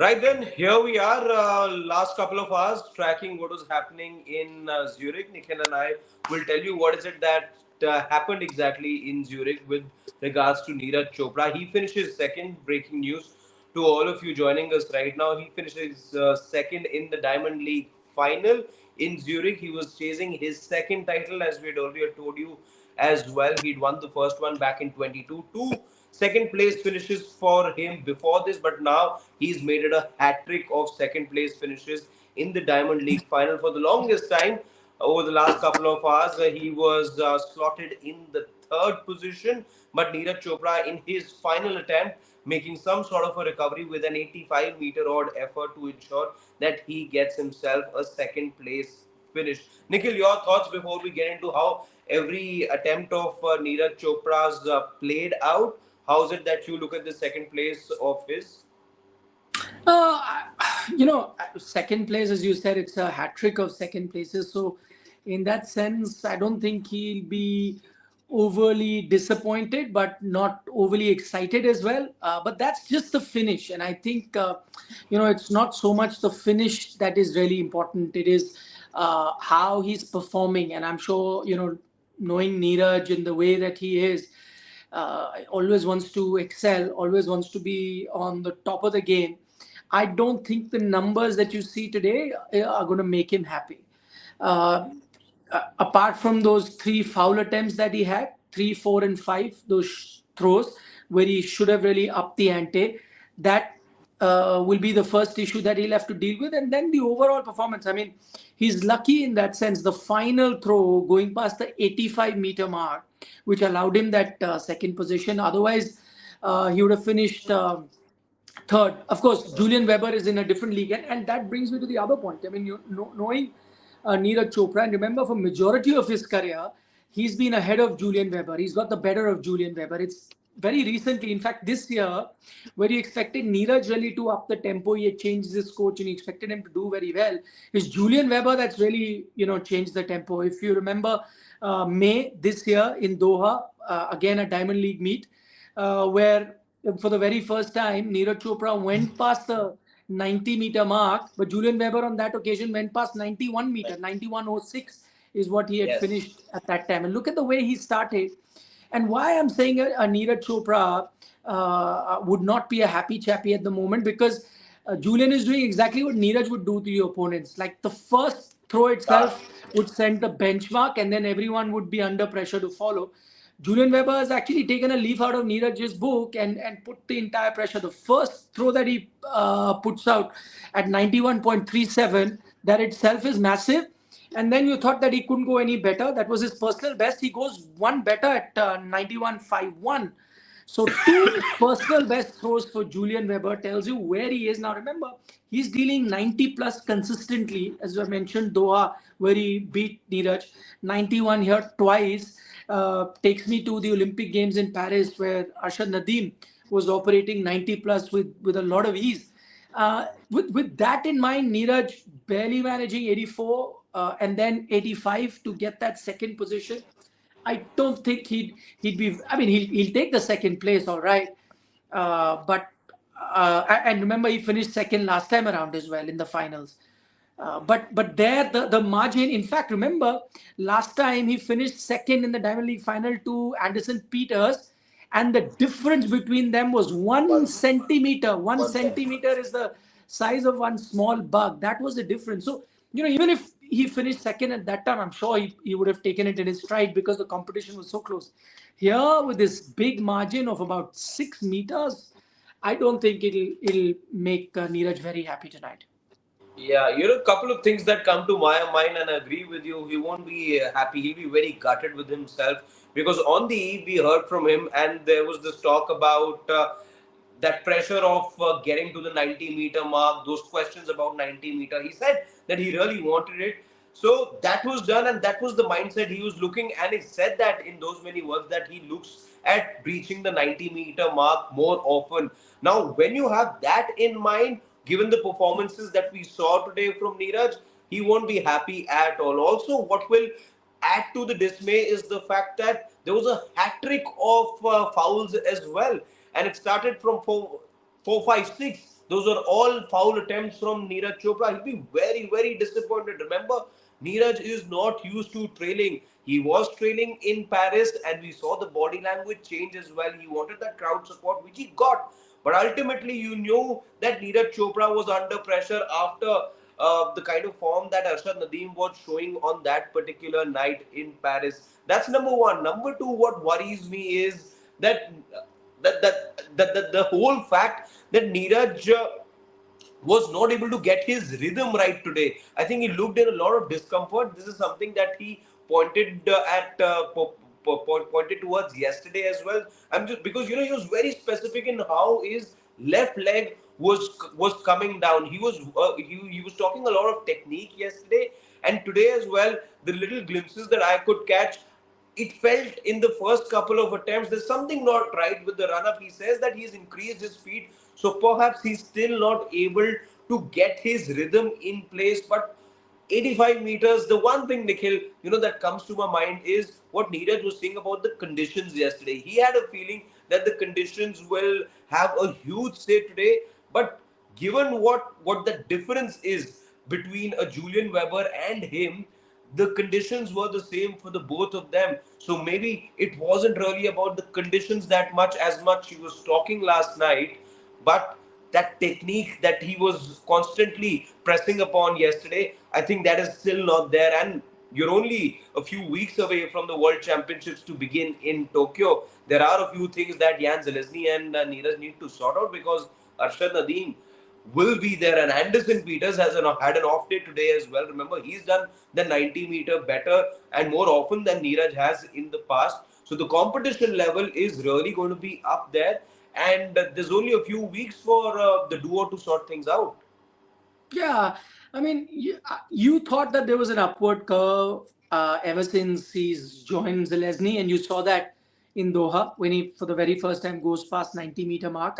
Right then, here we are. Last couple of hours tracking what was happening in Zurich. Nikhil and I will tell you what is it that happened exactly in Zurich with regards to Neeraj Chopra. He finishes second. Breaking news to all of you joining us right now. He finishes second in the Diamond League final in Zurich. He was chasing his second title, as we had earlier told you as well. He'd won the first one back in 22. Two second place finishes for him before this, but now he's made it a hat trick of second place finishes in the Diamond League final. For the longest time, over the last couple of hours, he was slotted in the third position, but Neeraj Chopra, in his final attempt, making some sort of a recovery with an 85-meter odd effort to ensure that he gets himself a second place finish. Nikhil, your thoughts before we get into how every attempt of Neeraj Chopra's played out? How is it that you look at the second place of his? Second place, as you said, it's a hat trick of second places. So, in that sense, I don't think he'll be overly disappointed, but not overly excited as well. But that's just the finish. And I think, it's not so much the finish that is really important. It is how he's performing. And I'm sure, knowing Neeraj in the way that he is, always wants to excel, always wants to be on the top of the game. I don't think the numbers that you see today are going to make him happy. Uh, Apart from those three foul attempts that he had, 3, 4, and 5, those throws where he should have really upped the ante, that will be the first issue that he'll have to deal with. And then the overall performance. I mean, he's lucky in that sense. The final throw going past the 85-meter mark, which allowed him that second position. Otherwise, he would have finished third. Of course, Julian Weber is in a different league, and that brings me to the other point. I mean, knowing Neeraj Chopra, and remember, for majority of his career, he's been ahead of Julian Weber. He's got the better of Julian Weber. It's very recently, in fact, this year, where he expected Neeraj really to up the tempo. He had changed his coach, and he expected him to do very well. It's Julian Weber that's really, changed the tempo. If you remember, May this year in Doha, again a Diamond League meet, where for the very first time, Neeraj Chopra went past the 90-meter mark, but Julian Weber on that occasion went past 91 meter, 91.06 is what he had finished at that time. And look at the way he started. And why I'm saying a Neeraj Chopra would not be a happy chappy at the moment, because Julian is doing exactly what Neeraj would do to your opponents. Like the first throw itself would send the benchmark, and then everyone would be under pressure to follow. Julian Weber has actually taken a leaf out of Neeraj's book and put the entire pressure. The first throw that he puts out at 91.37, that itself is massive. And then you thought that he couldn't go any better. That was his personal best. He goes one better at 91.51. So two personal best throws for Julian Weber tells you where he is. Now remember, he's dealing 90 plus consistently. As I mentioned, Doha, where he beat Neeraj. 91 here twice. Takes me to the Olympic Games in Paris, where Arshad Nadeem was operating 90 plus with a lot of ease. With that in mind, Neeraj barely managing 84 and then 85 to get that second position. I don't think he'd be. I mean, he'll take the second place, all right. But and remember, he finished second last time around as well in the finals. But there the margin. In fact, remember last time he finished second in the Diamond League final to Anderson Peters, and the difference between them was 1 centimeter. 1 centimeter is the size of one small bug. That was the difference. So even if he finished second at that time, I'm sure he would have taken it in his stride because the competition was so close. Here with this big margin of about 6 meters, I don't think it'll make Neeraj very happy tonight. Yeah, a couple of things that come to my mind, and I agree with you. He won't be happy. He'll be very gutted with himself because on the eve we heard from him, and there was this talk about that pressure of getting to the 90-meter mark, those questions about 90-meter. He said that he really wanted it. So that was done, and that was the mindset he was looking. And he said that in those many words that he looks at breaching the 90-meter mark more often. Now, when you have that in mind, given the performances that we saw today from Neeraj, he won't be happy at all. Also, what will add to the dismay is the fact that there was a hat trick of fouls as well, and it started from 4, 5, 6. Those are all foul attempts from Neeraj Chopra. He'll be very, very disappointed. Remember, Neeraj is not used to trailing. He was trailing in Paris, and we saw the body language change as well. He wanted that crowd support, which he got. But ultimately, you knew that Neeraj Chopra was under pressure after the kind of form that Arshad Nadeem was showing on that particular night in Paris. That's number one. Number two, what worries me is that the whole fact that Neeraj was not able to get his rhythm right today. I think he looked in a lot of discomfort. This is something that he pointed pointed towards yesterday as well. I'm just because he was very specific in how his left leg was coming down. He was talking a lot of technique yesterday and today as well. The little glimpses that I could catch, it felt in the first couple of attempts there's something not right with the run up. He says that he's increased his speed, so perhaps he's still not able to get his rhythm in place. But 85 meters, the one thing, Nikhil, that comes to my mind is what Neeraj was saying about the conditions yesterday. He had a feeling that the conditions will have a huge say today, but given what the difference is between a Julian Weber and him, the conditions were the same for the both of them. So maybe it wasn't really about the conditions that much as much he was talking last night, but that technique that he was constantly pressing upon yesterday, I think that is still not there. And you're only a few weeks away from the World Championships to begin in Tokyo. There are a few things that Jan Zelezny and Neeraj need to sort out because Arshad Nadeem will be there. And Anderson Peters had an off day today as well. Remember, he's done the 90-meter better and more often than Neeraj has in the past. So the competition level is really going to be up there. And there's only a few weeks for the duo to sort things out. Yeah, I mean, you thought that there was an upward curve ever since he's joined Zelezny, and you saw that in Doha when he, for the very first time, goes past 90-meter mark.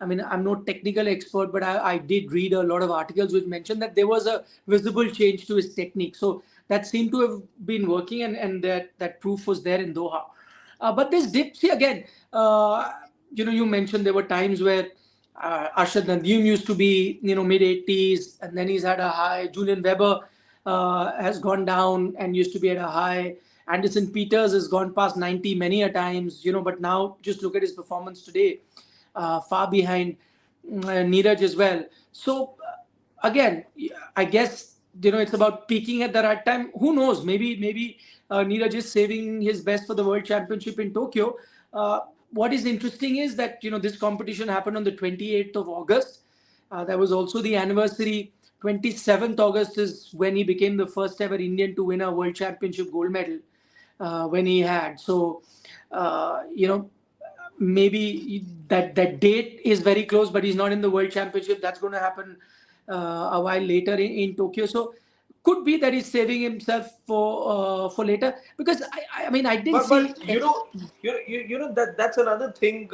I mean, I'm no technical expert, but I did read a lot of articles which mentioned that there was a visible change to his technique. So that seemed to have been working, and that proof was there in Doha. But this dip, see again, you mentioned there were times where Arshad Nadeem used to be, mid 80s, and then he's had a high. Julian Weber has gone down and used to be at a high. Anderson Peters has gone past 90 many a times, but now just look at his performance today, far behind Neeraj as well. So again, I guess it's about peaking at the right time. Who knows? Maybe Neeraj is saving his best for the World Championship in Tokyo. What is interesting is that this competition happened on the 28th of August. That was also the anniversary. 27th August is when he became the first ever Indian to win a World Championship gold medal. When he had maybe that date is very close, but he's not in the World Championship. That's going to happen a while later in Tokyo. So could be that he's saving himself for later, because I mean, I didn't see. But that's another thing.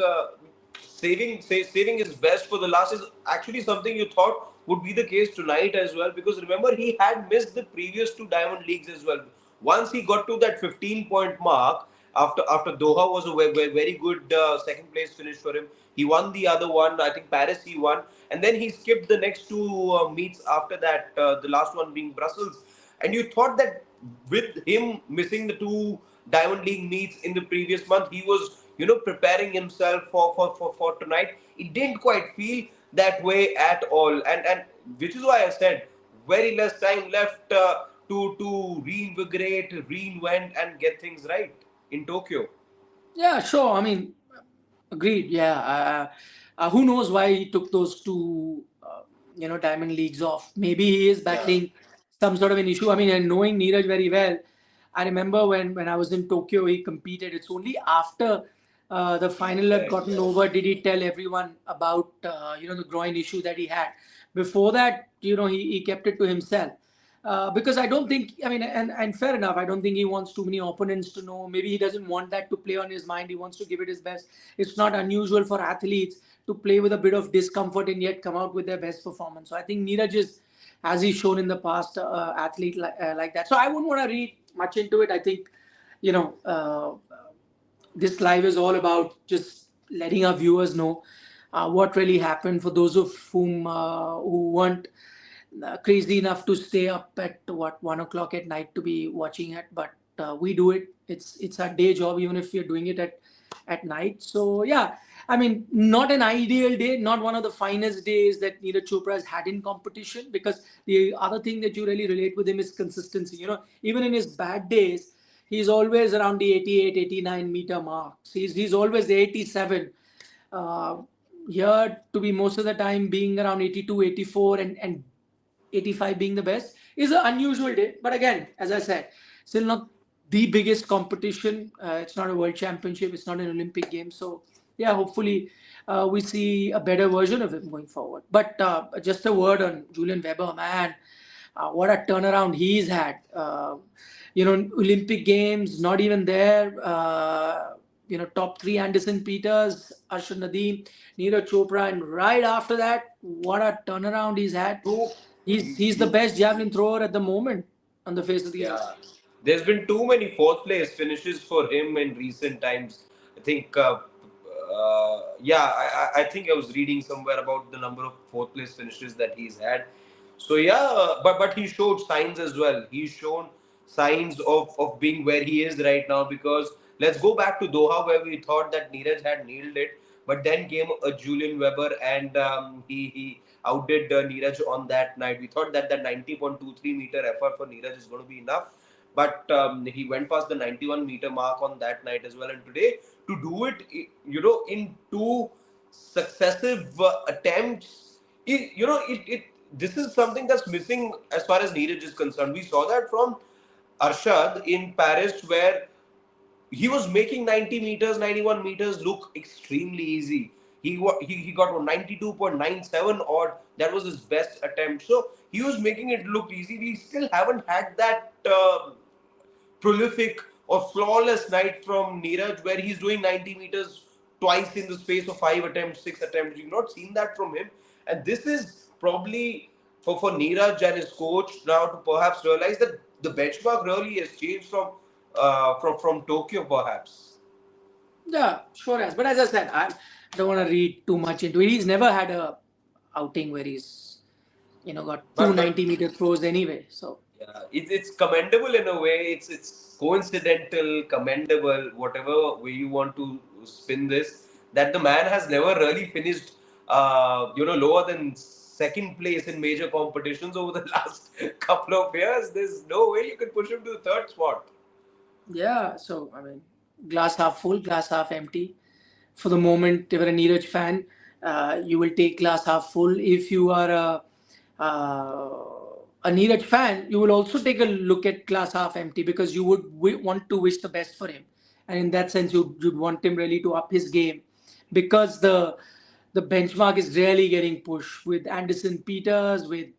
Saving his best for the last is actually something you thought would be the case tonight as well. Because remember, he had missed the previous two Diamond Leagues as well. Once he got to that 15-point mark after Doha was a very good second place finish for him. He won the other one. I think Paris he won, and then he skipped the next two meets after that. The last one being Brussels, and you thought that with him missing the two Diamond League meets in the previous month, he was preparing himself for tonight. It didn't quite feel that way at all, and which is why I said very less time left to reinvigorate, reinvent, and get things right in Tokyo. Yeah, sure. I mean, agreed. Yeah. Who knows why he took those two, Diamond Leagues off? Maybe he is Yeah. battling some sort of an issue. I mean, and knowing Neeraj very well, I remember when I was in Tokyo, he competed. It's only after the final had Correct. gotten over did he tell everyone about the groin issue that he had. Before that, he kept it to himself. Because I don't think, I mean, and fair enough, I don't think he wants too many opponents to know. Maybe he doesn't want that to play on his mind. He wants to give it his best. It's not unusual for athletes to play with a bit of discomfort and yet come out with their best performance. So I think Neeraj is, as he's shown in the past, athlete like that. So I wouldn't want to read much into it. I think, this live is all about just letting our viewers know what really happened. For those of whom who weren't crazy enough to stay up at what 1 o'clock at night to be watching it, but we do it. It's our day job, even if we're doing it at night. So yeah, I mean, not an ideal day, not one of the finest days that Neeraj Chopra has had in competition. Because the other thing that you really relate with him is consistency. Even in his bad days, he's always around the 88, 89 meter marks. He's always the 87. Uh, Here to be most of the time being around 82, 84, and 85 being the best is an unusual day. But again, as I said, still not the biggest competition. It's not a world championship. It's not an Olympic game. So yeah, hopefully we see a better version of him going forward. But just a word on Julian Weber, man. What a turnaround he's had. Olympic Games, not even there. Top three: Anderson Peters, Arshad Nadeem, Neeraj Chopra, and right after that, what a turnaround he's had. Two, He's the best javelin thrower at the moment on the face of the earth. yeah. There's been too many fourth place finishes for him in recent times. I think, yeah, I think I was reading somewhere about the number of fourth place finishes that he's had. So yeah, but he showed signs as well. He's shown signs of being where he is right now. Because let's go back to Doha, where we thought that Neeraj had nailed it, but then came a Julian Weber, and he outdid Neeraj on that night. We thought that 90.23 meter effort for Neeraj is going to be enough, but he went past the 91 meter mark on that night as well. And today, to do it, in two successive attempts, it this is something that's missing as far as Neeraj is concerned. We saw that from Arshad in Paris, where he was making 90 meters, 91 meters look extremely easy. He got 92.97 odd. That was his best attempt. So he was making it look easy. We still haven't had that prolific or flawless night from Neeraj, where he's doing 90 meters twice in the space of 5 attempts, 6 attempts. You've not seen that from him. And this is probably for Neeraj and his coach now to perhaps realize that the benchmark really has changed from Tokyo, perhaps. Yeah, sure has. But as I said, I don't want to read too much into it. He's never had a outing where he's got two But 90 meter throws anyway. So yeah, it's commendable in a way. It's coincidental, commendable, whatever way you want to spin this. That the man has never really finished, lower than second place in major competitions over the last couple of years. There's no way you can push him to the third spot. yeah, so I mean, glass half full, glass half empty. For the moment, if you're a Neeraj fan, you will take glass half full. If you are a Neeraj fan, you will also take a look at glass half empty, because you would want to wish the best for him, and in that sense, you'd want him really to up his game, because the benchmark is really getting pushed with Anderson Peters, with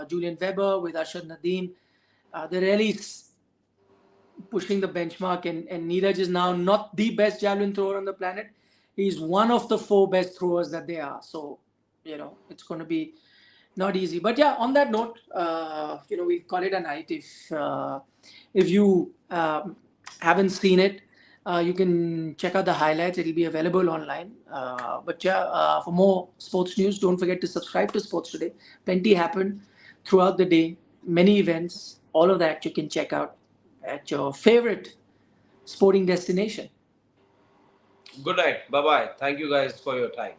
Julian Weber, with Arshad Nadeem. They're really pushing the benchmark, and Neeraj is now not the best javelin thrower on the planet. He's one of the four best throwers that they are. So, it's going to be not easy. But yeah, on that note, we call it a night. If you haven't seen it, you can check out the highlights. It'll be available online. But yeah, for more sports news, don't forget to subscribe to Sports Today. Plenty happened throughout the day. Many events. All of that you can check out at your favorite sporting destination. Good night. Bye bye. Thank you guys for your time.